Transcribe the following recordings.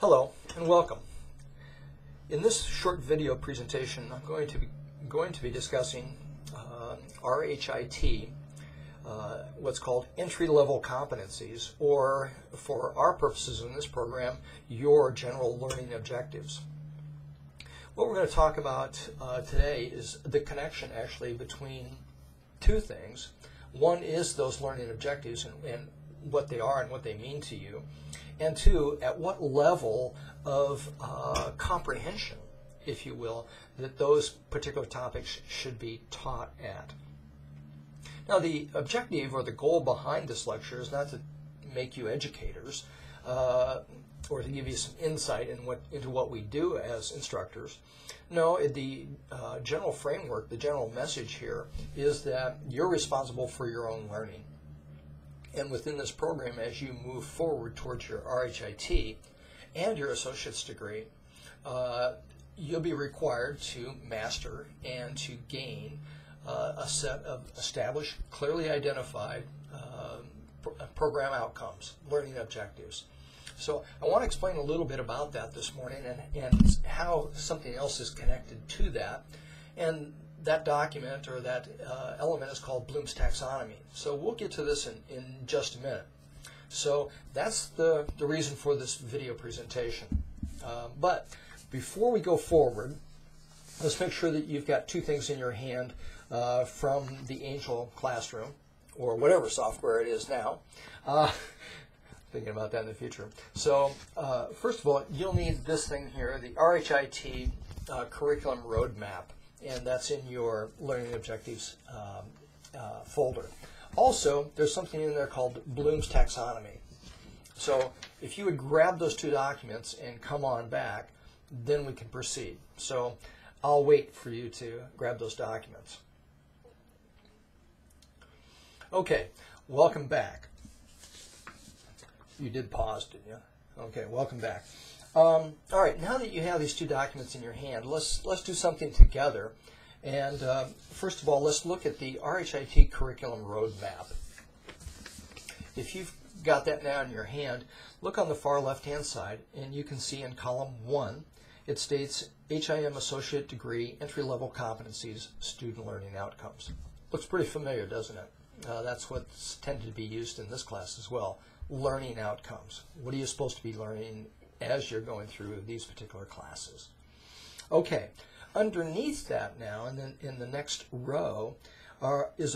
Hello and welcome. In this short video presentation, I'm going to be discussing RHIT, what's called entry-level competencies, or for our purposes in this program, your general learning objectives. What we're going to talk about today is the connection actually between two things. One is those learning objectives and what they are and what they mean to you. And two, at what level of comprehension, if you will, that those particular topics should be taught at. Now, the objective or the goal behind this lecture is not to make you educators or to give you some insight into what we do as instructors. No, the general framework, the general message here is that you're responsible for your own learning. And within this program, as you move forward towards your RHIT and your associate's degree, you'll be required to master and to gain a set of established, clearly identified program outcomes, learning objectives. So I want to explain a little bit about that this morning and how something else is connected to that. And that document or that element is called Bloom's Taxonomy. So we'll get to this in just a minute. So that's the reason for this video presentation. But before we go forward, let's make sure that you've got two things in your hand from the Angel Classroom, or whatever software it is now. Thinking about that in the future. So first of all, you'll need this thing here, the RHIT Curriculum Roadmap. And that's in your Learning Objectives folder. Also, there's something in there called Bloom's Taxonomy. So if you would grab those two documents and come on back, then we can proceed. So I'll wait for you to grab those documents. Okay, welcome back. You did pause, didn't you? Okay, welcome back. All right, now that you have these two documents in your hand, let's do something together. And first of all, let's look at the RHIT Curriculum Roadmap. If you've got that now in your hand, look on the far left-hand side, and you can see in column 1, it states HIM Associate Degree Entry-Level Competencies, Student Learning Outcomes. Looks pretty familiar, doesn't it? That's what's tended to be used in this class as well. Learning outcomes. What are you supposed to be learning as you're going through these particular classes? Okay, underneath that now, and then in the next row, is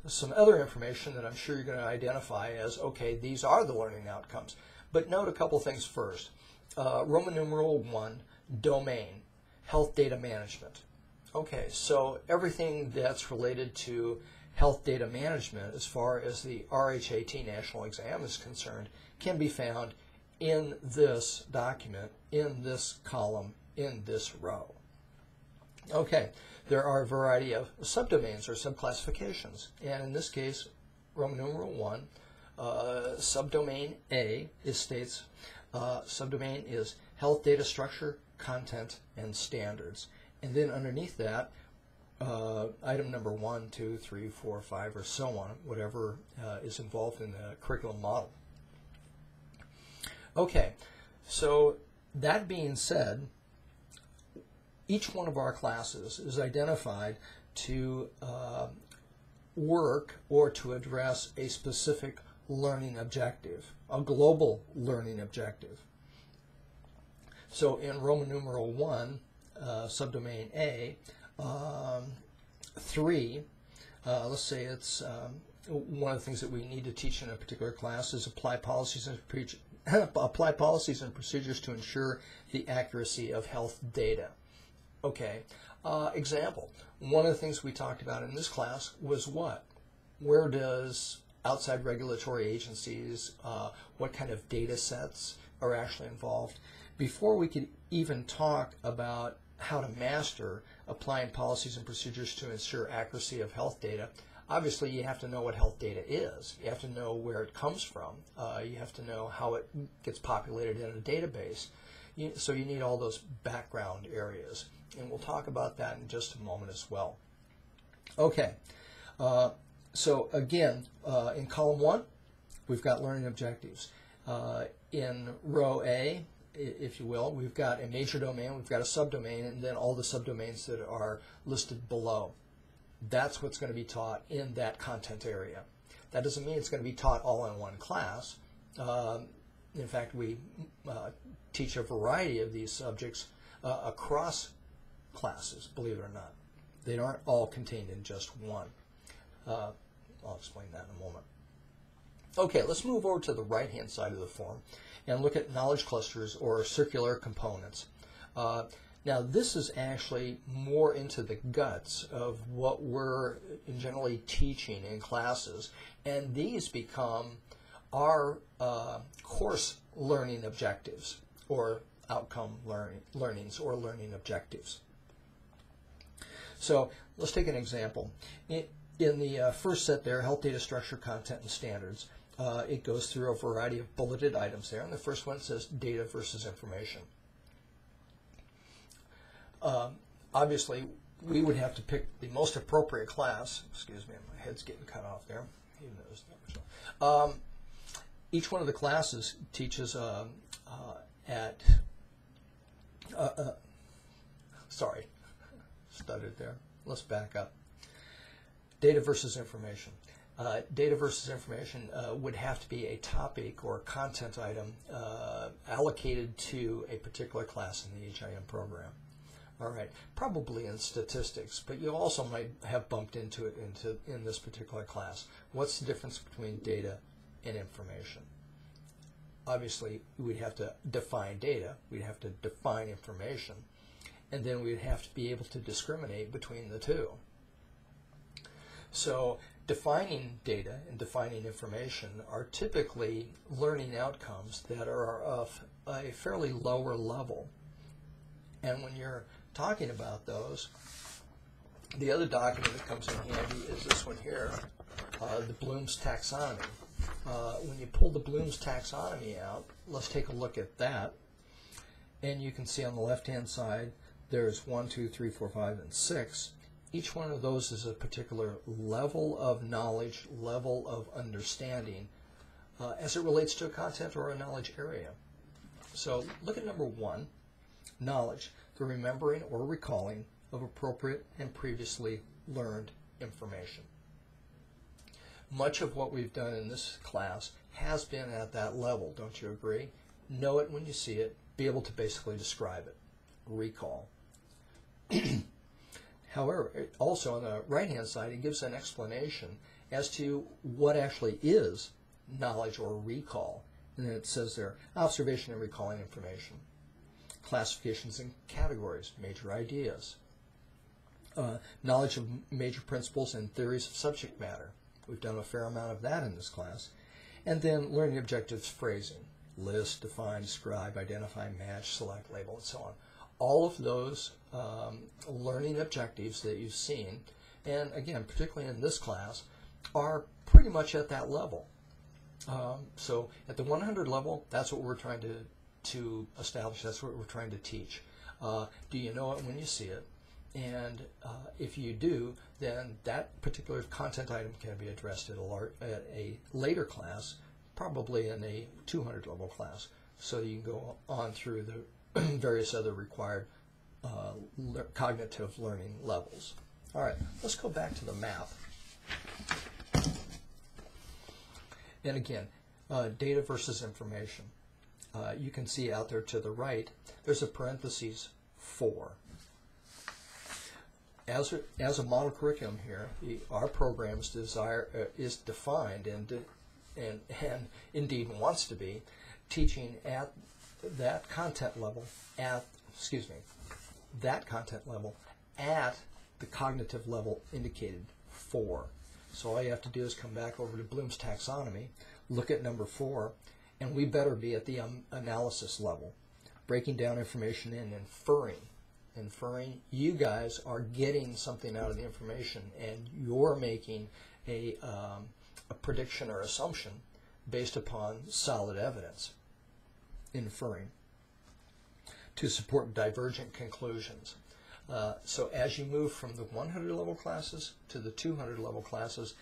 some other information that I'm sure you're going to identify as, okay, these are the learning outcomes. But note a couple things first. Roman numeral 1, domain, health data management. Okay, so everything that's related to health data management as far as the RHIT national exam is concerned can be found in this document, in this column, in this row. Okay, there are a variety of subdomains or subclassifications, and in this case, Roman numeral 1, subdomain A states subdomain is health data structure, content, and standards. And then underneath that, item number 1, 2, 3, 4, 5, or so on, whatever is involved in the curriculum model. Okay, so that being said, each one of our classes is identified to work or to address a specific learning objective, a global learning objective. So in Roman numeral 1, subdomain A, 3, let's say it's one of the things that we need to teach in a particular class is apply policies and procedures to ensure the accuracy of health data. Okay, example, one of the things we talked about in this class was what? Where does outside regulatory agencies, what kind of data sets are actually involved? Before we could even talk about how to master applying policies and procedures to ensure accuracy of health data, obviously you have to know what health data is. You have to know where it comes from. You have to know how it gets populated in a database. So you need all those background areas. And we'll talk about that in just a moment as well. Okay, so again, in column 1, we've got learning objectives. In row A, if you will. We've got a major domain, we've got a subdomain, and then all the subdomains that are listed below. That's what's going to be taught in that content area. That doesn't mean it's going to be taught all in one class. In fact, we teach a variety of these subjects across classes, believe it or not. They aren't all contained in just one. I'll explain that in a moment. Okay, let's move over to the right-hand side of the form and look at knowledge clusters or circular components. Now, this is actually more into the guts of what we're generally teaching in classes, and these become our course learning objectives, or outcome learnings, or learning objectives. So let's take an example. In the first set there, health data structure, content, and standards, it goes through a variety of bulleted items there, and the first one says data versus information. Obviously, we would have to pick the most appropriate class. Excuse me, my head's getting cut off there. Even though it's not much. Each one of the classes teaches sorry, stuttered there. Let's back up. Data versus information. Data versus information would have to be a topic or content item allocated to a particular class in the HIM program. All right, probably in statistics, but you also might have bumped into it in this particular class. What's the difference between data and information? Obviously, we'd have to define data, we'd have to define information, and then we'd have to be able to discriminate between the two. So defining data and defining information are typically learning outcomes that are of a fairly lower level. And when you're talking about those, the other document that comes in handy is this one here, the Bloom's Taxonomy. When you pull the Bloom's Taxonomy out, let's take a look at that. And you can see on the left-hand side, there's 1, 2, 3, 4, 5, and 6. Each one of those is a particular level of knowledge, level of understanding, as it relates to a content or a knowledge area. So look at number 1, knowledge, the remembering or recalling of appropriate and previously learned information. Much of what we've done in this class has been at that level, don't you agree? Know it when you see it, be able to basically describe it, recall. However, also on the right-hand side, it gives an explanation as to what actually is knowledge or recall. And then it says there, observation and recalling information, classifications and categories, major ideas, knowledge of major principles and theories of subject matter. We've done a fair amount of that in this class. And then learning objectives, phrasing, list, define, describe, identify, match, select, label, and so on. All of those learning objectives that you've seen, and again, particularly in this class, are pretty much at that level. So at the 100 level, that's what we're trying to establish, that's what we're trying to teach. Do you know it when you see it? And if you do, then that particular content item can be addressed at a later class, probably in a 200 level class, so you can go on through the various other required cognitive learning levels. All right, let's go back to the map. And again, data versus information. You can see out there to the right, there's a parentheses 4. As a model curriculum here, our program's desire is defined and indeed wants to be teaching at that content level at the cognitive level indicated 4. So all you have to do is come back over to Bloom's Taxonomy, look at number 4, and we better be at the analysis level, breaking down information and inferring. You guys are getting something out of the information, and you're making a prediction or assumption based upon solid evidence. Inferring to support divergent conclusions. So as you move from the 100 level classes to the 200 level classes,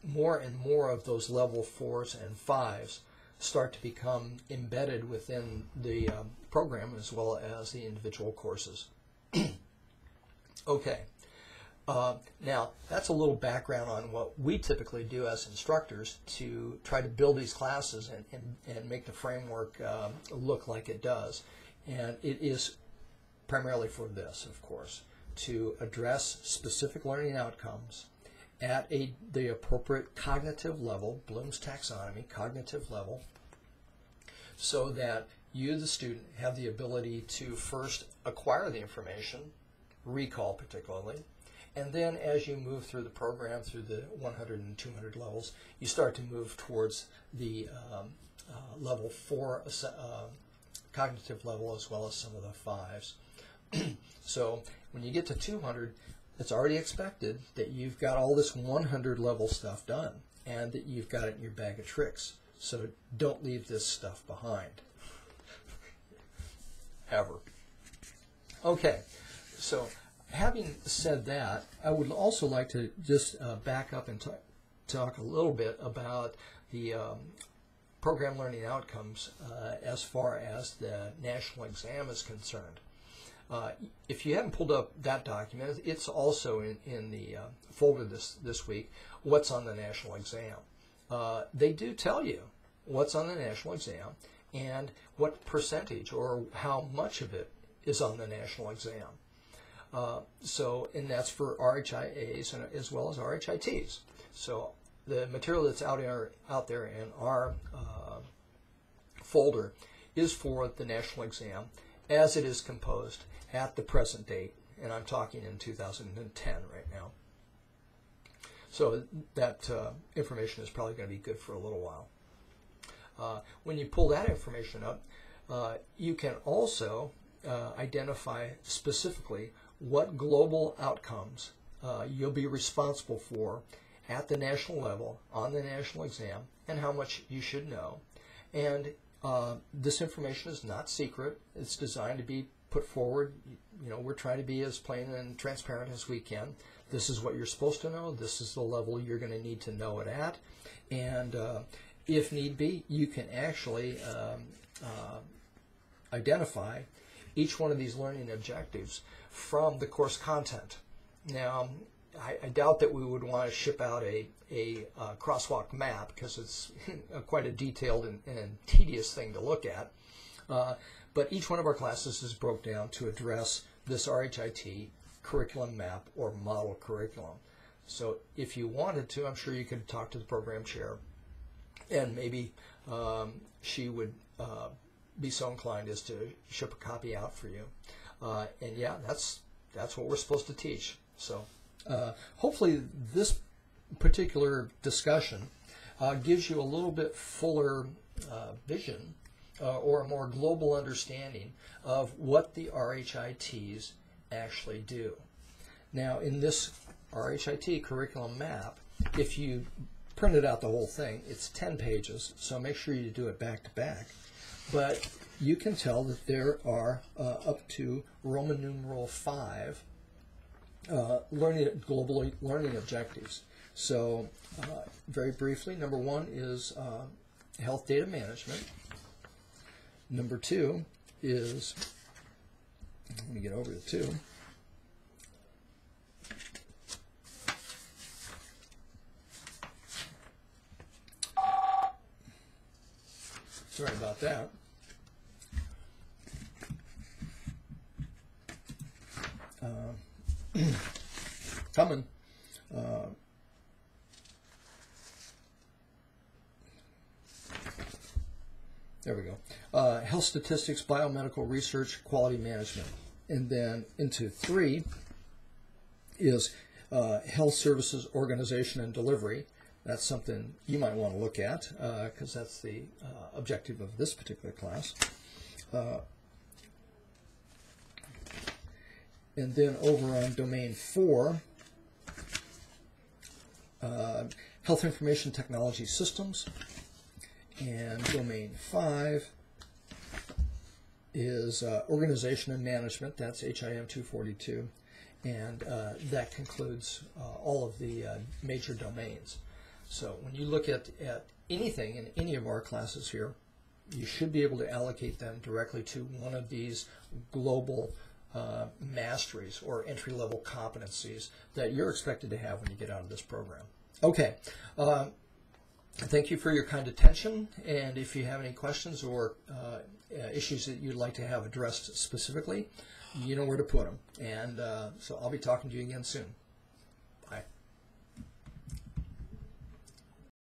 more and more of those level 4s and 5s start to become embedded within the program as well as the individual courses. Okay. Now, that's a little background on what we typically do as instructors to try to build these classes and make the framework look like it does. And it is primarily for this, of course, to address specific learning outcomes at the appropriate cognitive level, Bloom's taxonomy, cognitive level, so that you, the student, have the ability to first acquire the information, recall particularly, and then as you move through the program, through the 100 and 200 levels, you start to move towards the level 4 cognitive level as well as some of the 5s. So when you get to 200, it's already expected that you've got all this 100 level stuff done and that you've got it in your bag of tricks. So don't leave this stuff behind. Ever. Okay, so having said that, I would also like to just back up and talk a little bit about the program learning outcomes as far as the national exam is concerned. If you haven't pulled up that document, it's also in the folder this week, what's on the national exam. They do tell you what's on the national exam and what percentage or how much of it is on the national exam. And that's for RHIAs and as well as RHITs. So the material that's out there in our folder is for the national exam as it is composed at the present date, and I'm talking in 2010 right now. So that information is probably going to be good for a little while. When you pull that information up, you can also identify specifically what global outcomes you'll be responsible for at the national level on the national exam and how much you should know. And this information is not secret. It's designed to be put forward. You know, we're trying to be as plain and transparent as we can. This is what you're supposed to know. This is the level you're going to need to know it at. And if need be, you can actually identify each one of these learning objectives from the course content. Now, I doubt that we would want to ship out a crosswalk map because it's quite a detailed and tedious thing to look at. But each one of our classes is broke down to address this RHIT curriculum map or model curriculum. So if you wanted to, I'm sure you could talk to the program chair, and maybe she would be so inclined as to ship a copy out for you. And yeah, that's what we're supposed to teach. So hopefully this particular discussion gives you a little bit fuller vision or a more global understanding of what the RHITs actually do. Now, in this RHIT curriculum map, if you printed out the whole thing, it's 10 pages, so make sure you do it back to back. But you can tell that there are up to Roman numeral 5 global learning objectives. So very briefly, number 1 is health data management. Number 2 is, let me get over to 2. Sorry about that. Coming. There we go. Health statistics, biomedical research, quality management. And then into 3 is health services organization and delivery. That's something you might want to look at because that's the objective of this particular class. And then over on domain 4, health information technology systems. And domain 5 is organization and management. That's HIM 242. And that concludes all of the major domains. So when you look at anything in any of our classes here, you should be able to allocate them directly to one of these global masteries or entry-level competencies that you're expected to have when you get out of this program. Okay, thank you for your kind attention, and if you have any questions or issues that you'd like to have addressed specifically, you know where to put them. And so I'll be talking to you again soon.